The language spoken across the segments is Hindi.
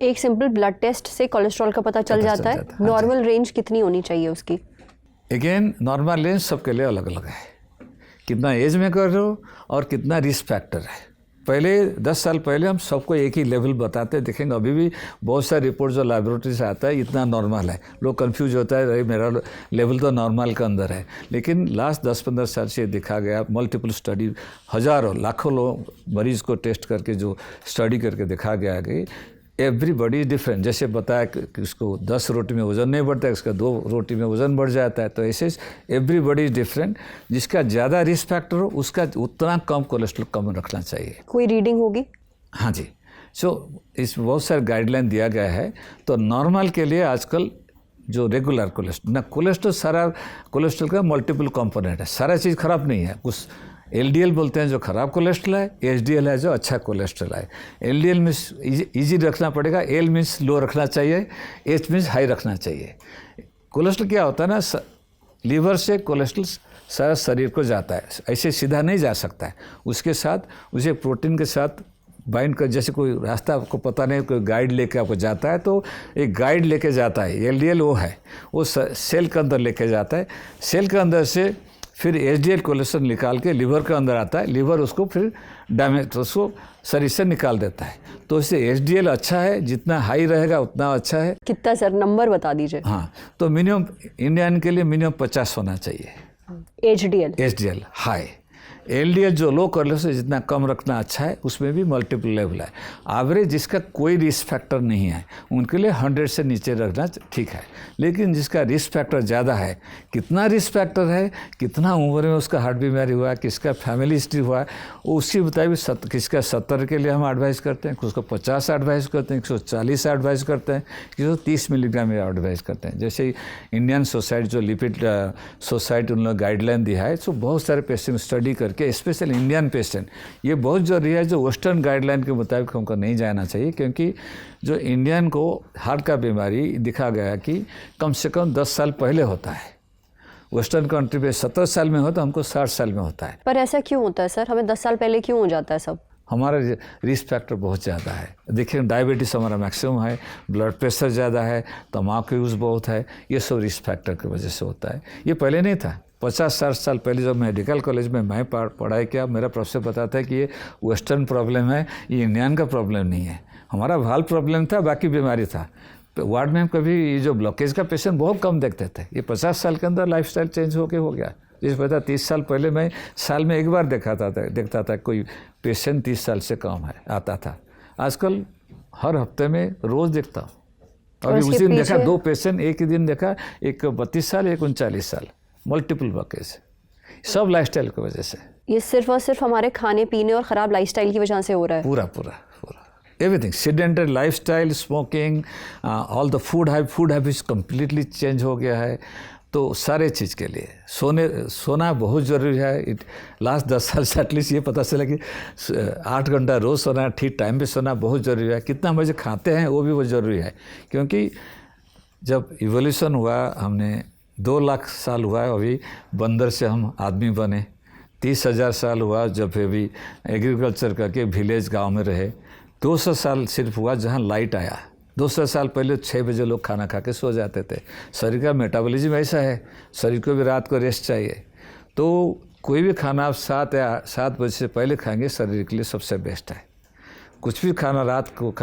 एक सिंपल ब्लड टेस्ट से कोलेस्ट्रॉल का पता चल जाता है। नॉर्मल रेंज कितनी होनी चाहिए उसकी? अगेन नॉर्मल रेंज सबके लिए अलग अलग है, कितना एज में कर रहे हो और कितना रिस्क फैक्टर है। पहले 10 साल पहले हम सबको एक ही लेवल बताते, देखेंगे अभी भी बहुत सारे रिपोर्ट जो लैबोरेटरी से आता है इतना नॉर्मल है, लोग कंफ्यूज होता है अरे मेरा लेवल तो नॉर्मल के अंदर है। लेकिन लास्ट 10-15 साल से देखा गया, मल्टीपल स्टडी, हज़ारों लाखों लोग मरीज़ को टेस्ट करके जो स्टडी करके देखा गया कि एवरीबॉडी इज डिफरेंट। जैसे बताया कि उसको 10 रोटी में वज़न नहीं बढ़ता है, उसका 2 रोटी में वज़न बढ़ जाता है, तो ऐसे एवरीबॉडी इज डिफरेंट। जिसका ज़्यादा रिस्क फैक्टर हो उसका उतना कम कोलेस्ट्रॉल कम रखना चाहिए। कोई रीडिंग होगी? हाँ जी, इस बहुत सारे गाइडलाइन दिया गया है। तो नॉर्मल के लिए आजकल जो रेगुलर कोलेस्ट्रॉल सारा कोलेस्ट्रॉल का मल्टीपल कंपोनेंट है, सारा चीज़ खराब नहीं है। कुछ LDL बोलते हैं जो ख़राब कोलेस्ट्रॉल है, HDL है जो अच्छा कोलेस्ट्रॉल है। LDL मीन्स इजी रखना पड़ेगा, L मीन्स लो रखना चाहिए, H मीन्स हाई रखना चाहिए। कोलेस्ट्रॉल क्या होता है ना, लीवर से कोलेस्ट्रॉल सारा शरीर को जाता है, ऐसे सीधा नहीं जा सकता है। उसके साथ उसे प्रोटीन के साथ बाइंड कर, जैसे कोई रास्ता आपको पता नहीं, कोई गाइड लेके आपको जाता है तो एक गाइड लेके जाता है, LDL वो है, वो सेल के अंदर लेके जाता है। सेल के अंदर से फिर HDL कोलेस्ट्रॉल निकाल के लीवर के अंदर आता है, लीवर उसको फिर डैमेज उसको शरीर से निकाल देता है। तो इससे HDL अच्छा है, जितना हाई रहेगा उतना अच्छा है। कितना सर, नंबर बता दीजिए। हाँ, तो मिनिमम इंडियन के लिए मिनिमम 50 होना चाहिए HDL हाई। LDL जो लो कोलेस्ट्रॉल जितना कम रखना अच्छा है, उसमें भी मल्टीपल लेवल है। एवरेज जिसका कोई रिस्क फैक्टर नहीं है उनके लिए 100 से नीचे रखना ठीक है। लेकिन जिसका रिस्क फैक्टर ज़्यादा है, कितना रिस्क फैक्टर है, कितना उम्र में उसका हार्ट बीमारी हुआ है, किसका फैमिली हिस्ट्री हुआ है, उसी मुताबिक किसका 70 के लिए हम एडवाइस करते हैं, किसको 50 एडवाइस करते हैं, 140 एडवाइस करते हैं, किसी 30 मिलीग्राम एडवाइस करते हैं। जैसे इंडियन सोसाइटी जो लिपिड सोसाइटी उन लोग गाइडलाइन दिया है, तो बहुत सारे पेशेंट स्टडी करके, स्पेशल इंडियन पेशेंट, ये बहुत ज़रूरी है जो वेस्टर्न गाइडलाइन के मुताबिक हमको नहीं जाना चाहिए। क्योंकि जो इंडियन को हार्ट का बीमारी दिखा गया कि कम से कम 10 साल पहले होता है, वेस्टर्न कंट्री में 17 साल में होता है, हमको 60 साल में होता है। पर ऐसा क्यों होता है सर, हमें 10 साल पहले क्यों हो जाता है सब? हमारा रिस्क फैक्टर बहुत ज़्यादा है। देखिए डायबिटीज़ हमारा मैक्सिमम है, ब्लड प्रेशर ज़्यादा है, तम्बाकू यूज़ बहुत है, ये सब रिस्क फैक्टर की वजह से होता है। ये पहले नहीं था। 50-60 साल पहले जब मेडिकल कॉलेज में मैं पढ़ाई किया, मेरा प्रोफेसर बताता है कि ये वेस्टर्न प्रॉब्लम है, ये इंडियन का प्रॉब्लम नहीं है। हमारा वाल्व प्रॉब्लम था, बाकी बीमारी था। वार्ड में हम कभी ये जो ब्लॉकेज का पेशेंट बहुत कम देखते थे। ये 50 साल के अंदर लाइफस्टाइल चेंज हो गया। जिस पता 30 साल पहले मैं साल में एक बार देखता था कोई पेशेंट 30 साल से कम है आता था। आजकल हर हफ्ते में रोज़ देखता हूँ। अभी उसी दिन देखा 2 पेशेंट, एक ही दिन देखा, एक 32 साल, एक 39 साल, मल्टीपल ब्लॉकेज, सब लाइफस्टाइल की वजह से। ये सिर्फ और सिर्फ हमारे खाने पीने और ख़राब लाइफस्टाइल की वजह से हो रहा है। पूरा everything, sedentary lifestyle, smoking, all the food habits completely change हो गया है। तो सारे चीज़ के लिए सोना बहुत ज़रूरी है। लास्ट 10 साल से एटलीस्ट ये पता चला कि 8 घंटा रोज़ सोना, ठीक टाइम पे सोना बहुत ज़रूरी है। कितना बजे खाते हैं वो भी बहुत ज़रूरी है। क्योंकि जब इवोल्यूशन हुआ, हमने 2 लाख साल हुआ है अभी बंदर से हम आदमी बने, 30,000 साल हुआ जब अभी एग्रीकल्चर करके विलेज गांव में रहे, 200 साल सिर्फ हुआ जहां लाइट आया। 200 साल पहले 6 बजे लोग खाना खा के सो जाते थे। शरीर का मेटाबॉलिज्म ऐसा है, शरीर को भी रात को रेस्ट चाहिए। तो कोई भी खाना आप 7 बजे से पहले खाएंगे शरीर के लिए सबसे बेस्ट है। कुछ भी खाना रात को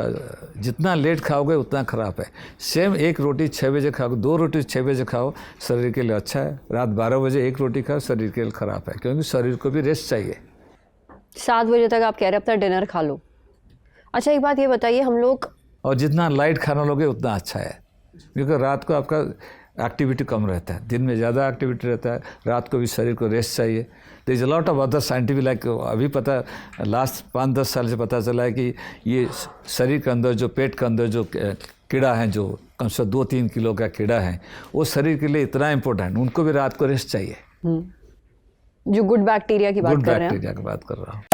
जितना लेट खाओगे उतना ख़राब है। सेम एक रोटी 6 बजे खाओ, 2 रोटी 6 बजे खाओ, शरीर के लिए अच्छा है। रात 12 बजे एक रोटी खाओ, शरीर के लिए ख़राब है, क्योंकि शरीर को भी रेस्ट चाहिए। 7 बजे तक आप कह रहे हैं अपना डिनर खा लो। अच्छा, एक बात ये बताइए, हम लोग और जितना लाइट खाना लोगे उतना अच्छा है, क्योंकि रात को आपका एक्टिविटी कम रहता है, दिन में ज़्यादा एक्टिविटी रहता है, रात को भी शरीर को रेस्ट चाहिए। There is a lot of other scientific, like अभी पता लास्ट 5-10 साल से पता चला है कि ये शरीर के अंदर जो पेट के अंदर जो कीड़ा है, जो कम से कम 2-3 किलो का कीड़ा है, वो शरीर के लिए इतना इम्पोर्टेंट, उनको भी रात को रेस्ट चाहिए। जो गुड बैक्टीरिया की बात कर रहे हैं, गुड बैक्टीरिया की बात कर रहा हूँ।